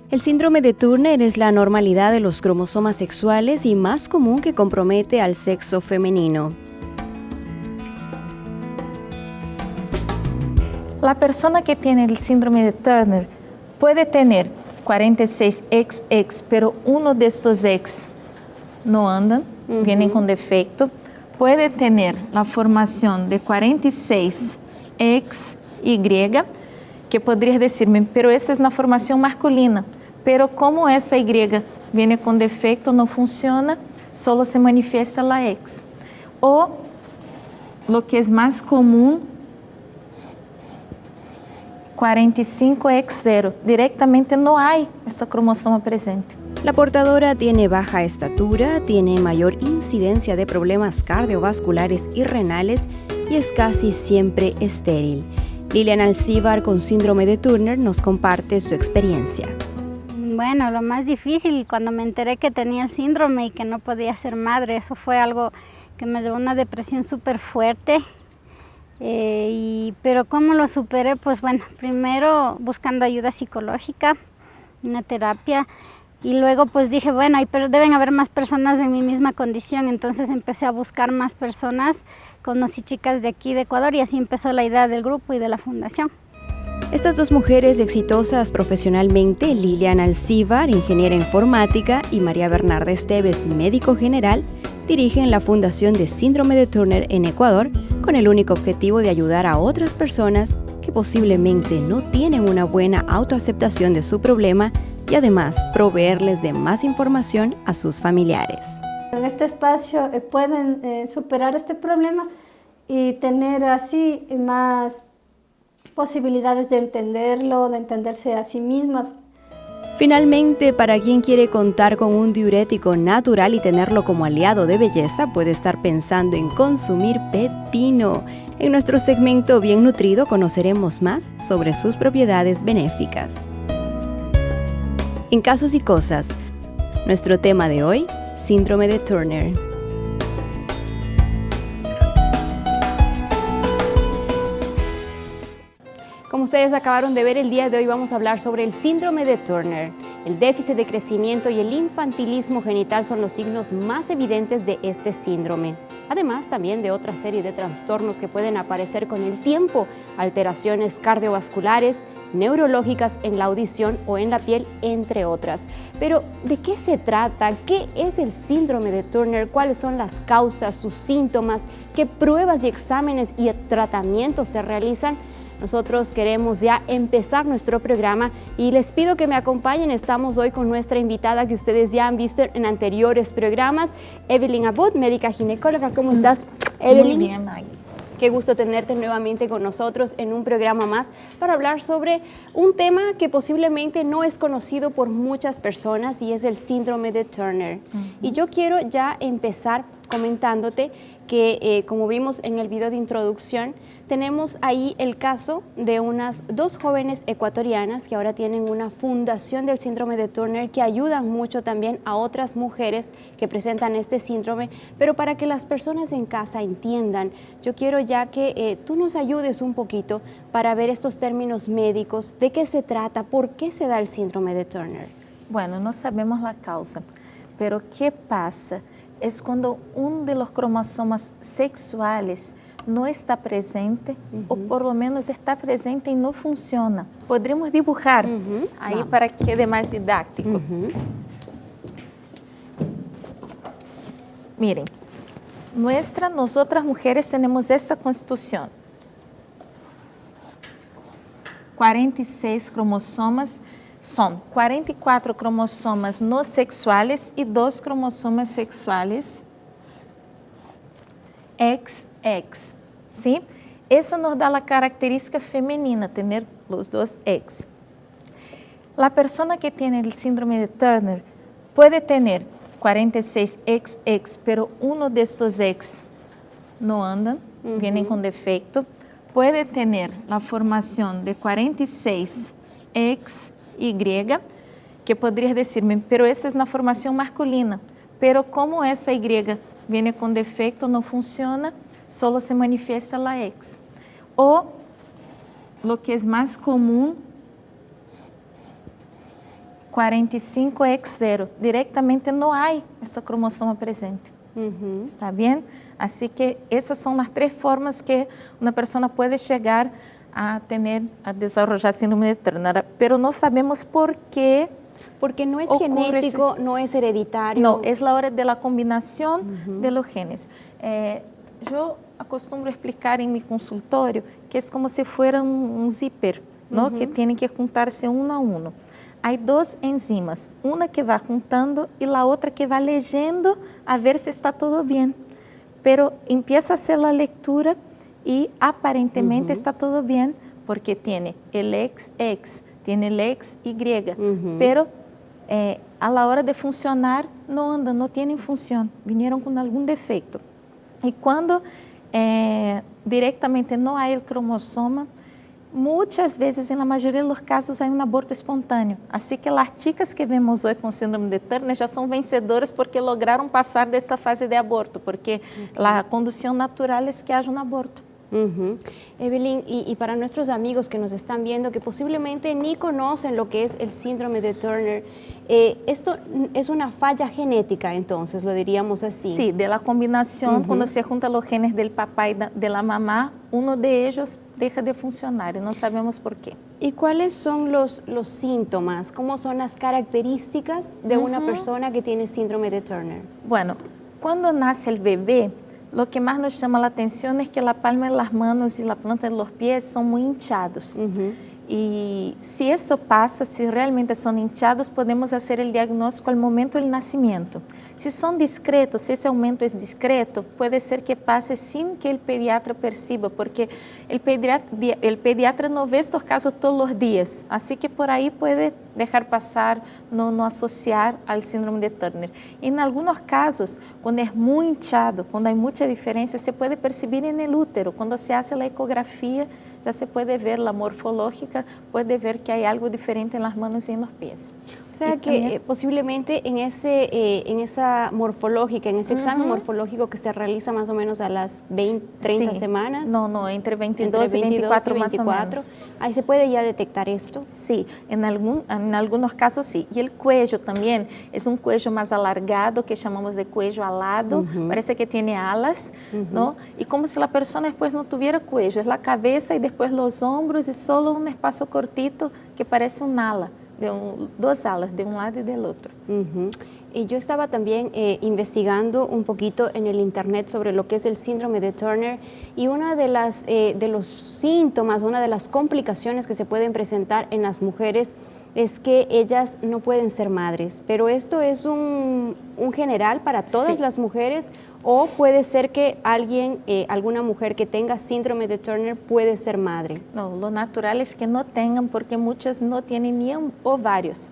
El síndrome de Turner es la anormalidad de los cromosomas sexuales y más común que compromete al sexo femenino. La persona que tiene el síndrome de Turner puede tener 46XX, pero uno de estos X no andan, vienen con defecto. Puede tener la formación de 46XY, que podría decirme, pero esa es una formación masculina. Pero como essa Y viene com defeito, não funciona, só se manifiesta a X. Ou, o que é mais comum, 45X0. Directamente não há esta cromosoma presente. La portadora tiene baja estatura, tiene mayor incidencia de problemas cardiovasculares y renales y es casi siempre estéril. Lilian Alcivar, con síndrome de Turner, nos comparte su experiencia. Bueno, lo más difícil cuando me enteré que tenía el síndrome y que no podía ser madre, eso fue algo que me llevó a una depresión súper fuerte. Pero ¿cómo lo superé? Pues bueno, primero buscando ayuda psicológica, una terapia, y luego pues dije, bueno, pero deben haber más personas en mi misma condición, entonces empecé a buscar más personas, conocí chicas de aquí de Ecuador y así empezó la idea del grupo y de la fundación. Estas dos mujeres exitosas profesionalmente, Lilian Alcivar, ingeniera informática, y María Bernarda Esteves, médico general, dirigen la Fundación de Síndrome de Turner en Ecuador con el único objetivo de ayudar a otras personas que posiblemente no tienen una buena autoaceptación de su problema y además proveerles de más información a sus familiares. En este espacio pueden superar este problema y tener así más posibilidades de entenderlo, de entenderse a sí mismas. Finalmente, para quien quiere contar con un diurético natural y tenerlo como aliado de belleza, puede estar pensando en consumir pepino. En nuestro segmento Bien Nutrido conoceremos más sobre sus propiedades benéficas. En Casos y Cosas, nuestro tema de hoy, síndrome de Turner. Como ustedes acabaron de ver, el día de hoy vamos a hablar sobre el síndrome de Turner. El déficit de crecimiento y el infantilismo genital son los signos más evidentes de este síndrome. Además, también de otra serie de trastornos que pueden aparecer con el tiempo, alteraciones cardiovasculares, neurológicas en la audición o en la piel, entre otras. Pero, ¿de qué se trata? ¿Qué es el síndrome de Turner? ¿Cuáles son las causas, sus síntomas? ¿Qué pruebas y exámenes y tratamientos se realizan? Nosotros queremos ya empezar nuestro programa y les pido que me acompañen. Estamos hoy con nuestra invitada que ustedes ya han visto en anteriores programas, Evelyn Abud, médica ginecóloga. ¿Cómo estás, Evelyn? Muy bien, Maggie. Qué gusto tenerte nuevamente con nosotros en un programa más para hablar sobre un tema que posiblemente no es conocido por muchas personas y es el síndrome de Turner. Y yo quiero ya empezar comentándote que, como vimos en el video de introducción, tenemos ahí el caso de unas dos jóvenes ecuatorianas que ahora tienen una fundación del síndrome de Turner que ayudan mucho también a otras mujeres que presentan este síndrome. Pero para que las personas en casa entiendan, yo quiero ya que tú nos ayudes un poquito para ver estos términos médicos, de qué se trata, por qué se da el síndrome de Turner. Bueno, no sabemos la causa, pero ¿qué pasa? Es cuando uno de los cromosomas sexuales no está presente, o por lo menos está presente y no funciona. Podríamos dibujar ahí. Vamos. Para que quede más didáctico. Miren, nosotras mujeres tenemos esta constitución. 46 cromosomas. Son 44 cromosomas no sexuales y 2 cromosomas sexuales XX, ¿sí? Eso nos da la característica femenina, tener los dos X. La persona que tiene el síndrome de Turner puede tener 46XX, pero uno de estos X no andan, vienen con defecto. Puede tener la formación de 46XY, que podría decirme, pero esa es una formación masculina. Pero como esa Y viene con defecto, no funciona, solo se manifiesta la X. O, lo que es más común, 45X0. Directamente no hay este cromosoma presente. ¿Está bien? Así que esas son las 3 formas que una persona puede llegar a desarrollar síndrome de Turner, pero no sabemos por qué. Porque no es genético, no es hereditario. No, es la hora de la combinación de los genes. Yo acostumbro explicar en mi consultorio que es como si fuera un zipper, ¿no? Que tienen que juntarse uno a uno. Hay 2 enzimas, una que va juntando y la otra que va leyendo a ver si está todo bien. Pero empieza a hacer la lectura y aparentemente está todo bien porque tiene el XX, tiene el XY, pero a la hora de funcionar no anda, no tienen función, vinieron con algún defecto. Y cuando directamente no hay el cromosoma, muchas veces, en la mayoría de los casos, hay un aborto espontáneo. Así que las chicas que vemos hoy con síndrome de Turner ya son vencedoras porque lograron pasar de esta fase de aborto, porque la conducción natural es que haya un aborto. Evelyn, y para nuestros amigos que nos están viendo, que posiblemente ni conocen lo que es el síndrome de Turner, esto es una falla genética, entonces, lo diríamos así. Sí, de la combinación, cuando se juntan los genes del papá y de la mamá, uno de ellos deja de funcionar y no sabemos por qué. ¿Y cuáles son los síntomas? ¿Cómo son las características de una persona que tiene síndrome de Turner? Bueno, cuando nace el bebé, lo que más nos llama la atención es que la palma de las manos y la planta de los pies son muy hinchados. Y si eso pasa, si realmente son hinchados, podemos hacer el diagnóstico al momento del nacimiento. Si son discretos, si ese aumento es discreto, puede ser que pase sin que el pediatra perciba, porque el pediatra no ve estos casos todos los días, así que por ahí puede dejar pasar, no asociar al síndrome de Turner. En algunos casos, cuando es muy hinchado, cuando hay mucha diferencia, se puede percibir en el útero. Cuando se hace la ecografía, ya se puede ver la morfológica, puede ver que hay algo diferente en las manos y en los pies. O sea que también, posiblemente en esa morfológica, en ese examen morfológico que se realiza más o menos a las 30 semanas. No, entre 22 y 24 más o menos. Ahí se puede ya detectar esto. Sí, en algunos casos sí. Y el cuello también es un cuello más alargado, que llamamos de cuello alado, parece que tiene alas, ¿no? Y como si la persona después no tuviera cuello, es la cabeza y después los hombros y solo un espacio cortito que parece un ala, dos alas de un lado y del otro. Y yo estaba también investigando un poquito en el internet sobre lo que es el síndrome de Turner, y una de los síntomas, una de las complicaciones que se pueden presentar en las mujeres es que ellas no pueden ser madres. Pero esto es un general para todas las mujeres, o puede ser que alguna mujer que tenga síndrome de Turner puede ser madre. No, lo natural es que no tengan, porque muchas no tienen ni ovarios.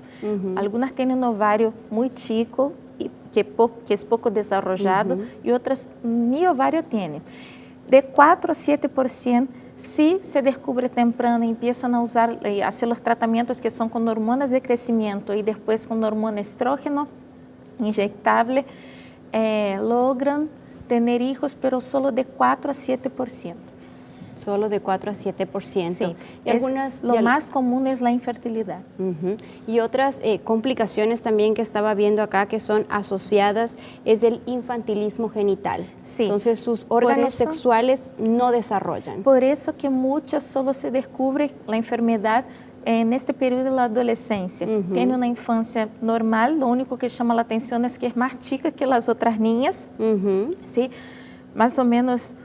Algunas tienen un ovario muy chico y que es poco desarrollado, y otras ni ovario tienen. De 4 a 7%, si se descubre temprano y empiezan a hacer los tratamientos que son con hormonas de crecimiento y después con hormona estrógeno inyectable, logran tener hijos, pero solo de 4 a 7%. Solo de 4 a 7%. Sí, y lo más común es la infertilidad. Y otras complicaciones también que estaba viendo acá que son asociadas es el infantilismo genital. Sí. Entonces sus órganos sexuales no desarrollan. Por eso que muchas solo se descubre la enfermedad en este periodo de la adolescencia. Tiene una infancia normal, lo único que llama la atención es que es más chica que las otras niñas, ¿sí? Más o menos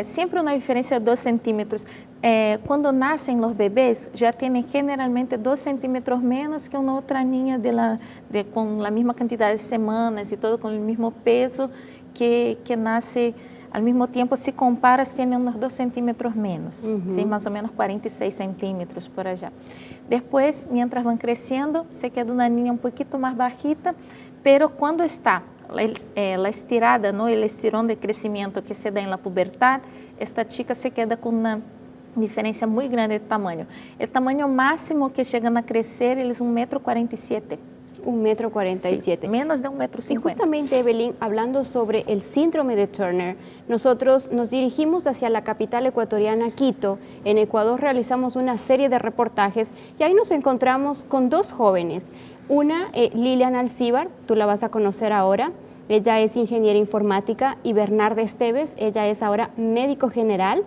siempre una diferencia de 2 centímetros. Cuando nacen los bebés, ya tienen generalmente 2 centímetros menos que una otra niña con la misma cantidad de semanas y todo, con el mismo peso, que nace al mismo tiempo. Si comparas, tiene unos 2 centímetros menos, ¿sí? Más o menos 46 centímetros por allá. Después, mientras van creciendo, se queda una niña un poquito más bajita, pero cuando está la estirada, ¿no? El estirón de crecimiento que se da en la pubertad, esta chica se queda con una diferencia muy grande de tamaño. El tamaño máximo que llegan a crecer es 1,47 m. 1,47 m. Sí, menos de 1,50 m. Y justamente, Evelyn, hablando sobre el síndrome de Turner, nosotros nos dirigimos hacia la capital ecuatoriana, Quito. En Ecuador realizamos una serie de reportajes y ahí nos encontramos con 2 jóvenes. Una, Lilian Alcivar, tú la vas a conocer ahora. Ella es ingeniera informática, y Bernarda Esteves, ella es ahora médico general.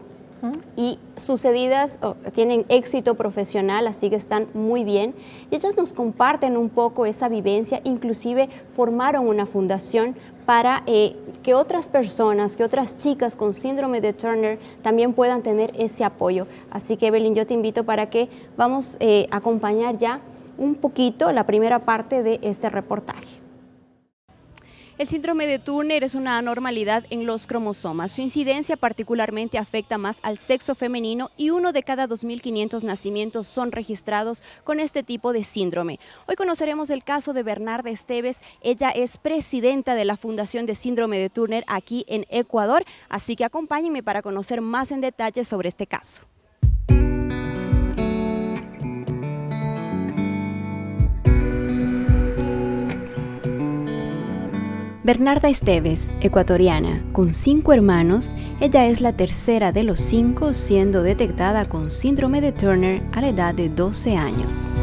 Y sucedidas tienen éxito profesional, así que están muy bien. Y ellas nos comparten un poco esa vivencia, inclusive formaron una fundación para que otras personas, que otras chicas con síndrome de Turner también puedan tener ese apoyo. Así que, Evelyn, yo te invito para que vamos a acompañar ya un poquito la primera parte de este reportaje. El síndrome de Turner es una anormalidad en los cromosomas. Su incidencia particularmente afecta más al sexo femenino y 1 de cada 2.500 nacimientos son registrados con este tipo de síndrome. Hoy conoceremos el caso de Bernarda Esteves. Ella es presidenta de la Fundación de Síndrome de Turner aquí en Ecuador, así que acompáñenme para conocer más en detalle sobre este caso. Bernarda Esteves, ecuatoriana, con 5 hermanos, ella es la tercera de los 5 siendo detectada con síndrome de Turner a la edad de 12 años.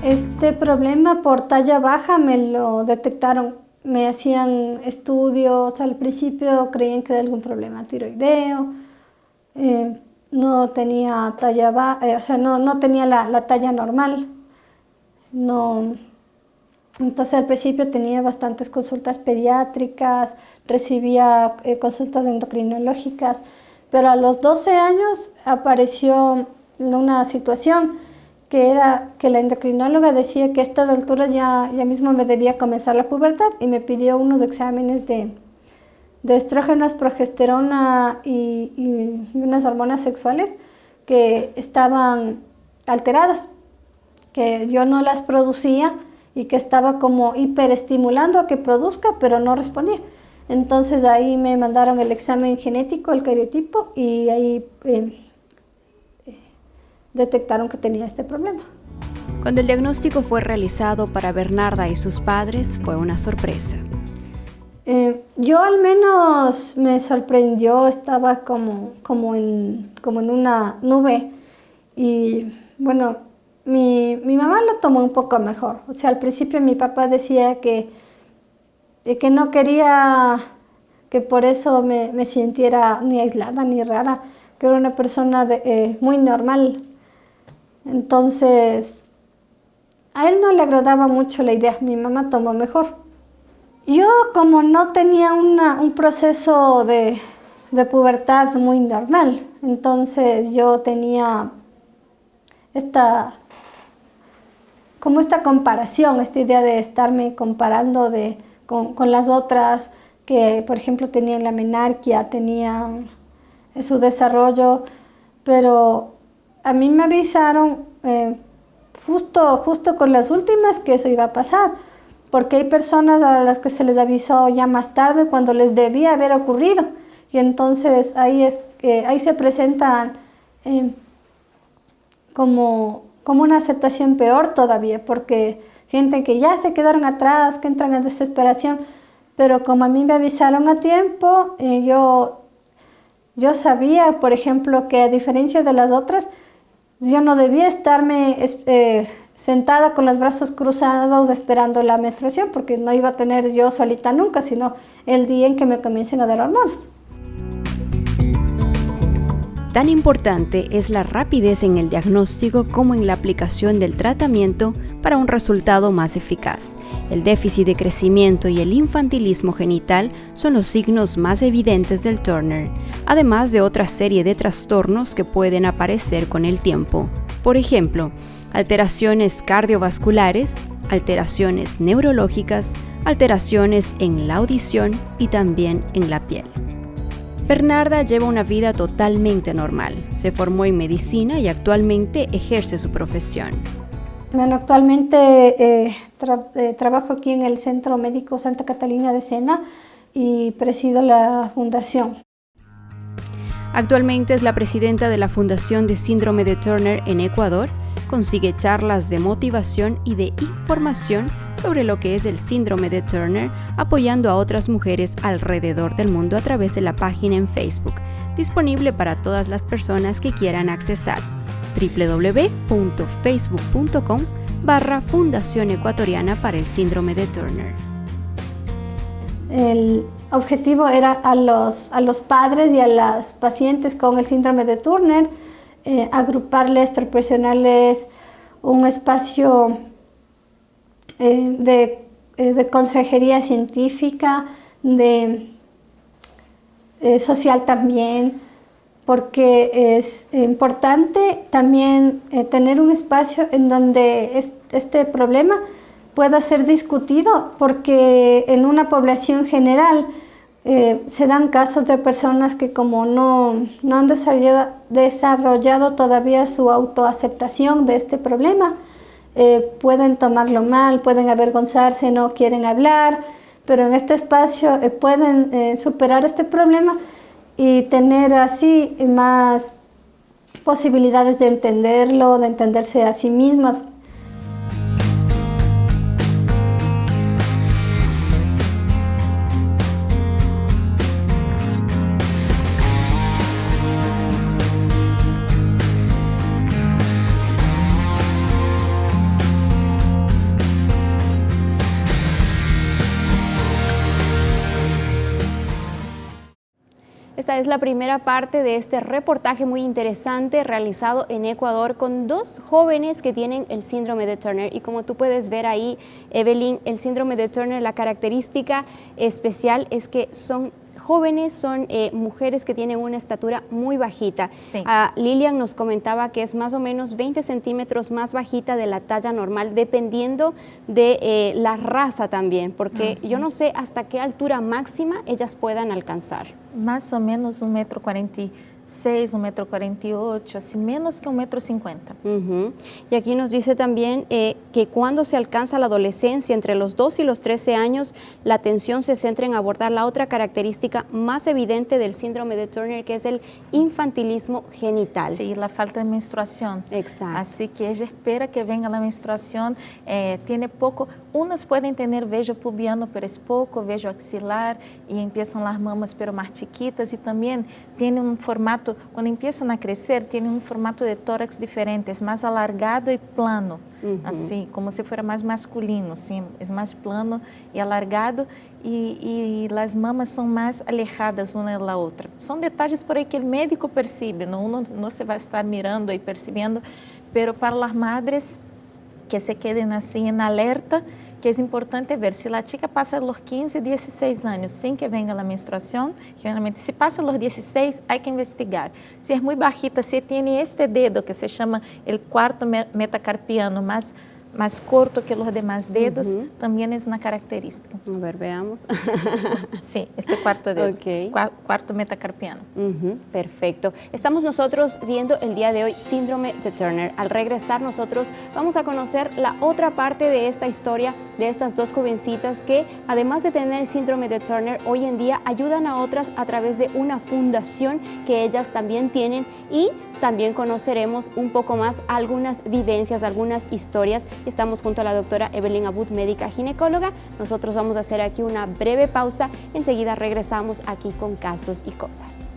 Este problema por talla baja me lo detectaron, me hacían estudios, al principio creían que era algún problema tiroideo, no tenía talla baja, no tenía la talla normal, entonces al principio tenía bastantes consultas pediátricas, recibía consultas endocrinológicas, pero a los 12 años apareció una situación que era que la endocrinóloga decía que a esta altura ya mismo me debía comenzar la pubertad y me pidió unos exámenes de estrógenos, progesterona y unas hormonas sexuales que estaban alteradas, que yo no las producía y que estaba como hiperestimulando a que produzca, pero no respondía. Entonces ahí me mandaron el examen genético, el cariotipo, y ahí detectaron que tenía este problema. Cuando el diagnóstico fue realizado para Bernarda y sus padres, fue una sorpresa. Yo al menos me sorprendió, estaba como en una nube, y bueno, mi mamá lo tomó un poco mejor. O sea, al principio mi papá decía que no quería que por eso me sintiera ni aislada ni rara, que era una persona muy normal. Entonces, a él no le agradaba mucho la idea, mi mamá tomó mejor. Yo, como no tenía un proceso de pubertad muy normal, entonces yo tenía esta comparación, esta idea de estarme comparando con las otras que, por ejemplo, tenían la menarquia, tenían su desarrollo, pero a mí me avisaron justo con las últimas que eso iba a pasar, porque hay personas a las que se les avisó ya más tarde cuando les debía haber ocurrido, y entonces ahí se presentan como una aceptación peor todavía, porque sienten que ya se quedaron atrás, que entran en desesperación. Pero como a mí me avisaron a tiempo, yo sabía, por ejemplo, que a diferencia de las otras, yo no debía estarme sentada con los brazos cruzados esperando la menstruación, porque no iba a tener yo solita nunca, sino el día en que me comiencen a dar hormonas. Tan importante es la rapidez en el diagnóstico como en la aplicación del tratamiento para un resultado más eficaz. El déficit de crecimiento y el infantilismo genital son los signos más evidentes del Turner, además de otra serie de trastornos que pueden aparecer con el tiempo. Por ejemplo, alteraciones cardiovasculares, alteraciones neurológicas, alteraciones en la audición y también en la piel. Bernarda lleva una vida totalmente normal. Se formó en medicina y actualmente ejerce su profesión. Bueno, actualmente trabajo aquí en el Centro Médico Santa Catalina de Sena y presido la fundación. Actualmente es la presidenta de la Fundación de Síndrome de Turner en Ecuador. Consigue charlas de motivación y de información sobre lo que es el síndrome de Turner, apoyando a otras mujeres alrededor del mundo a través de la página en Facebook, disponible para todas las personas que quieran accesar. www.facebook.com/Fundación Ecuatoriana para el Síndrome de Turner. El objetivo era a los padres y a las pacientes con el síndrome de Turner, agruparles, proporcionarles un espacio de consejería científica, social también, porque es importante también tener un espacio en donde este problema pueda ser discutido, porque en una población general se dan casos de personas que como no han desarrollado todavía su autoaceptación de este problema, pueden tomarlo mal, pueden avergonzarse, no quieren hablar, pero en este espacio pueden superar este problema y tener así más posibilidades de entenderlo, de entenderse a sí mismas. Esta es la primera parte de este reportaje muy interesante realizado en Ecuador con dos jóvenes que tienen el síndrome de Turner. Y como tú puedes ver ahí, Evelyn, el síndrome de Turner, la característica especial es que son jóvenes, son mujeres que tienen una estatura muy bajita. Sí. Lilian nos comentaba que es más o menos 20 centímetros más bajita de la talla normal, dependiendo de la raza también, porque yo no sé hasta qué altura máxima ellas puedan alcanzar. Más o menos 1,46 m, 1,48 m, así menos que 1,50 m. Y aquí nos dice también que cuando se alcanza la adolescencia, entre los 2 y los 13 años, la atención se centra en abordar la otra característica más evidente del síndrome de Turner, que es el infantilismo genital. Sí, la falta de menstruación. Exacto. Así que ella espera que venga la menstruación, tiene poco, unas pueden tener vello pubiano, pero es poco, vello axilar, y empiezan las mamas, pero más chiquitas, y también tiene un formato, cuando empiezan a crecer, tienen un formato de tórax diferente, es más alargado y plano, así, como si fuera más masculino, ¿sí? Es más plano y alargado, y las mamas son más alejadas una de la otra. Son detalles por ahí que el médico percibe, ¿no? Uno no se va a estar mirando y percibiendo, pero para las madres que se queden así en alerta, que es importante ver si la chica pasa los 15, 16 años sin que venga la menstruación. Generalmente, si pasa los 16, hay que investigar. Si es muy bajita, si tiene este dedo que se llama el cuarto metacarpiano, más corto que los demás dedos, también es una característica. A ver, veamos. Sí, este cuarto dedo, Okay. Cuarto metacarpiano. Perfecto. Estamos nosotros viendo el día de hoy síndrome de Turner. Al regresar nosotros vamos a conocer la otra parte de esta historia de estas dos jovencitas que, además de tener síndrome de Turner, hoy en día ayudan a otras a través de una fundación que ellas también tienen, y también conoceremos un poco más algunas vivencias, algunas historias. Estamos junto a la doctora Evelyn Abud, médica ginecóloga. Nosotros vamos a hacer aquí una breve pausa. Enseguida regresamos aquí con Casos y Cosas.